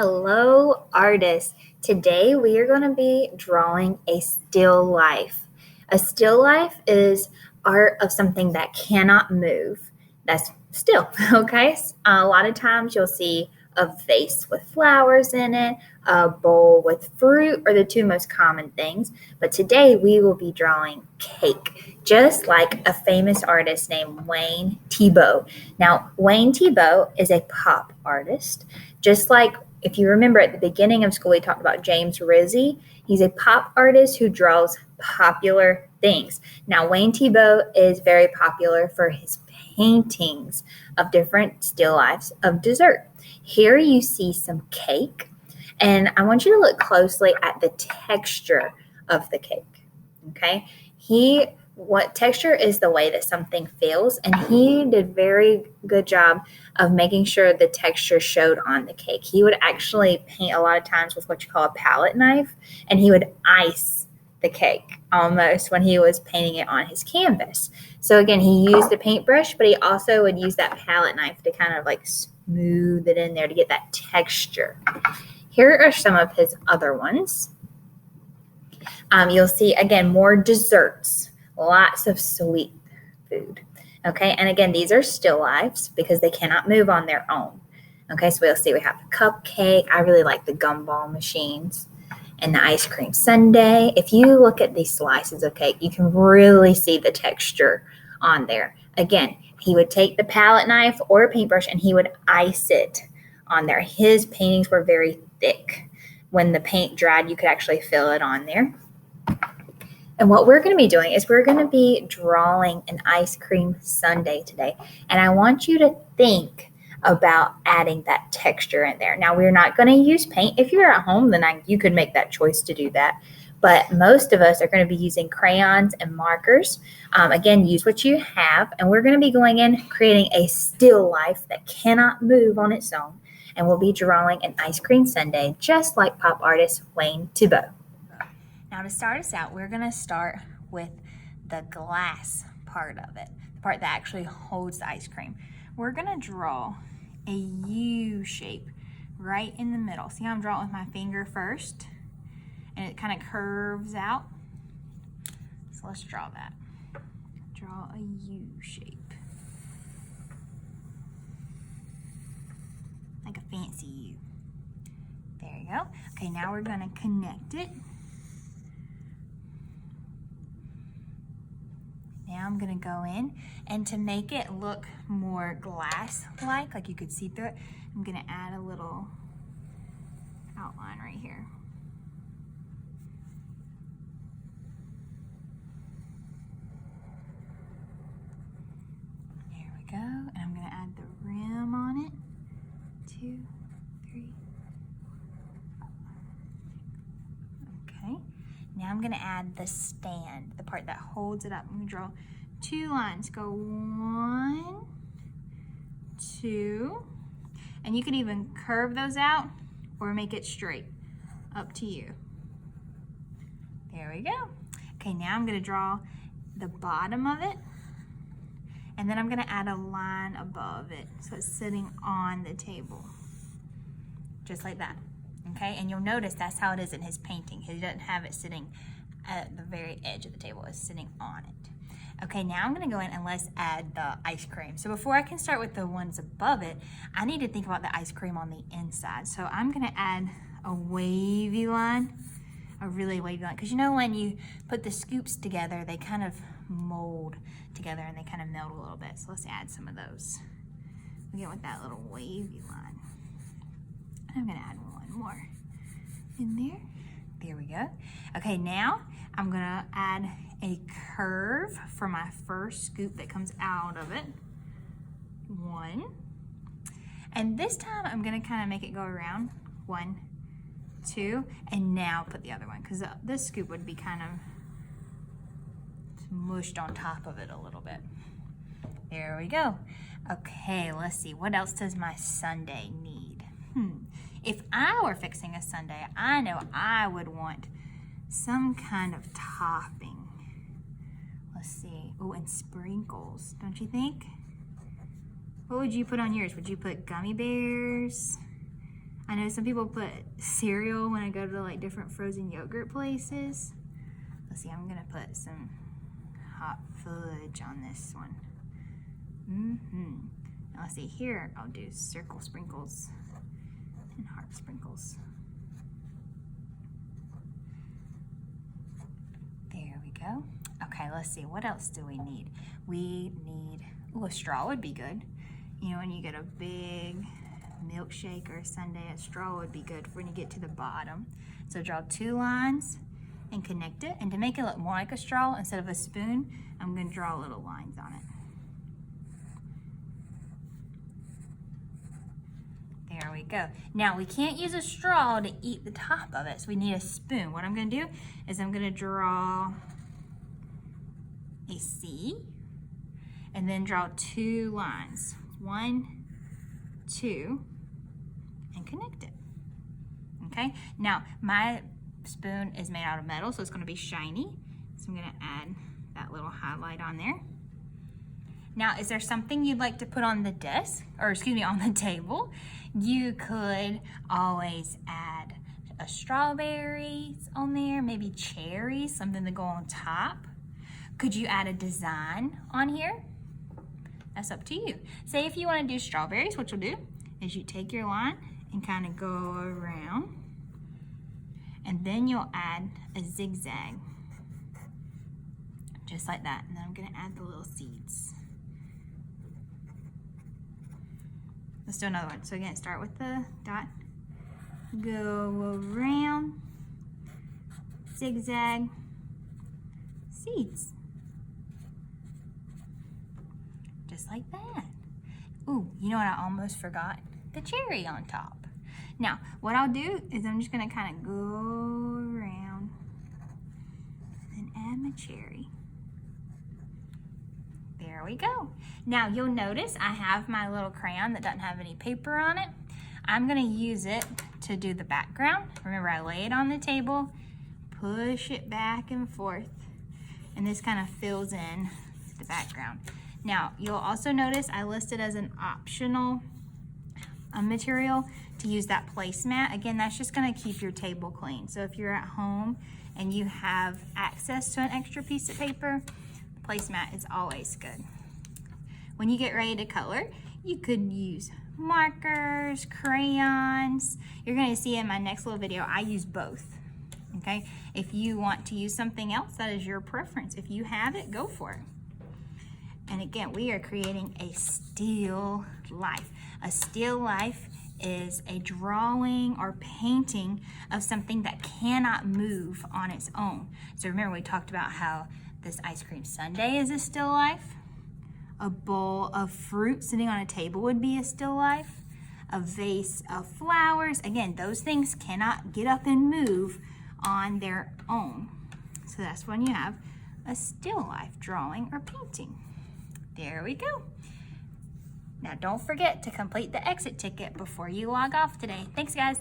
Hello, artists. Today we are going to be drawing a still life. A still life is art of something that cannot move. That's still, okay? A lot of times you'll see a vase with flowers in it, a bowl with fruit are the two most common things. But today we will be drawing cake, just like a famous artist named Wayne Thiebaud. Now, Wayne Thiebaud is a pop artist, just like if you remember at the beginning of school, we talked about James Rizzi. He's a pop artist who draws popular things. Now, Wayne Thiebaud is very popular for his paintings of different still lifes of dessert. Here you see some cake, and I want you to look closely at the texture of the cake. Okay, what texture is the way that something feels, and he did very good job of making sure the texture showed on the cake. He would actually paint a lot of times with what you call a palette knife, and he would ice the cake almost when he was painting it on his canvas. So again, he used the paintbrush, but he also would use that palette knife to kind of like smooth it in there to get that texture. Here are some of his other ones. You'll see, again, more desserts, lots of sweet food. Okay, and again, these are still lifes because they cannot move on their own. Okay, so we'll see we have the cupcake. I really like the gumball machines and the ice cream sundae. If you look at these slices of cake, you can really see the texture on there. Again, he would take the palette knife or a paintbrush and he would ice it on there. His paintings were very thick. When the paint dried, you could actually feel it on there. And what we're going to be doing is we're going to be drawing an ice cream sundae today. And I want you to think about adding that texture in there. Now, we're not going to use paint. If you're at home, then you could make that choice to do that. But most of us are going to be using crayons and markers. Again, use what you have. And we're going to be going in, creating a still life that cannot move on its own. And we'll be drawing an ice cream sundae, just like pop artist Wayne Thiebaud. Now, to start us out, we're going to start with the glass part of it, the part that actually holds the ice cream. We're going to draw a U shape right in the middle. See how I'm drawing with my finger first? And it kind of curves out. So let's draw that. Draw a U shape. Like a fancy U. There you go. Okay, now we're going to connect it. Now I'm going to go in, and to make it look more glass-like you could see through it, I'm going to add a little outline right here. There we go, and I'm going to add the rim on it. 2, 3, 4. Okay. Now I'm going to add the stand, the part that holds it up. I'm going to draw 2 lines. Go 1, 2, and you can even curve those out or make it straight. Up to you. There we go. Okay, now I'm going to draw the bottom of it, and then I'm going to add a line above it so it's sitting on the table, just like that. Okay, and you'll notice that's how it is in his painting. He doesn't have it sitting at the very edge of the table. It's sitting on it. Okay, now I'm going to go in and let's add the ice cream. So before I can start with the ones above it, I need to think about the ice cream on the inside. So I'm going to add a wavy line, a really wavy line. Because you know when you put the scoops together, they kind of mold together and they kind of melt a little bit. So let's add some of those. We get with that little wavy line. I'm going to add one more in there. There we go. Okay, now I'm going to add a curve for my first scoop that comes out of it. 1. And this time I'm going to kind of make it go around. 1, 2, and now put the other one because this scoop would be kind of mushed on top of it a little bit. There we go. Okay, let's see. What else does my sundae need? If I were fixing a sundae, I know I would want some kind of topping. Let's see. Oh, and sprinkles, don't you think? What would you put on yours? Would you put gummy bears? I know some people put cereal when I go to like different frozen yogurt places. Let's see, I'm gonna put some hot fudge on this one. Now let's see, here I'll do circle sprinkles and heart sprinkles. There we go. Okay, let's see, what else do we need? We need, a straw would be good. You know, when you get a big milkshake or a sundae, a straw would be good when you get to the bottom. So draw 2 lines and connect it. And to make it look more like a straw instead of a spoon, I'm going to draw little lines on it. There we go. Now we can't use a straw to eat the top of it, so we need a spoon. What I'm going to do is I'm going to draw a C and then draw 2 lines. 1, 2, and connect it. Okay, now my spoon is made out of metal, so it's going to be shiny. So I'm going to add that little highlight on there. Now, is there something you'd like to put on the desk, or excuse me, on the table? You could always add a strawberries on there, maybe cherries, something to go on top. Could you add a design on here? That's up to you. Say if you want to do strawberries, what you'll do is you take your line and kind of go around, and then you'll add a zigzag, just like that. And then I'm going to add the little seeds. Let's do another one. So again, start with the dot, go around, zigzag, seeds. Just like that. Ooh, you know what I almost forgot? The cherry on top. Now, what I'll do is I'm just gonna kind of go around and add my cherry. There we go. Now you'll notice I have my little crayon that doesn't have any paper on it. I'm gonna use it to do the background. Remember, I lay it on the table, push it back and forth, and this kind of fills in the background. Now, you'll also notice I listed as an optional material to use that placemat. Again, that's just gonna keep your table clean. So if you're at home and you have access to an extra piece of paper, the placemat is always good. When you get ready to color, you could use markers, crayons. You're gonna see in my next little video, I use both, okay? If you want to use something else, that is your preference. If you have it, go for it. And again, we are creating a still life. A still life is a drawing or painting of something that cannot move on its own. So remember, we talked about how this ice cream sundae is a still life. A bowl of fruit sitting on a table would be a still life. A vase of flowers. Again, those things cannot get up and move on their own. So that's when you have a still life drawing or painting. There we go. Now don't forget to complete the exit ticket before you log off today. Thanks, guys.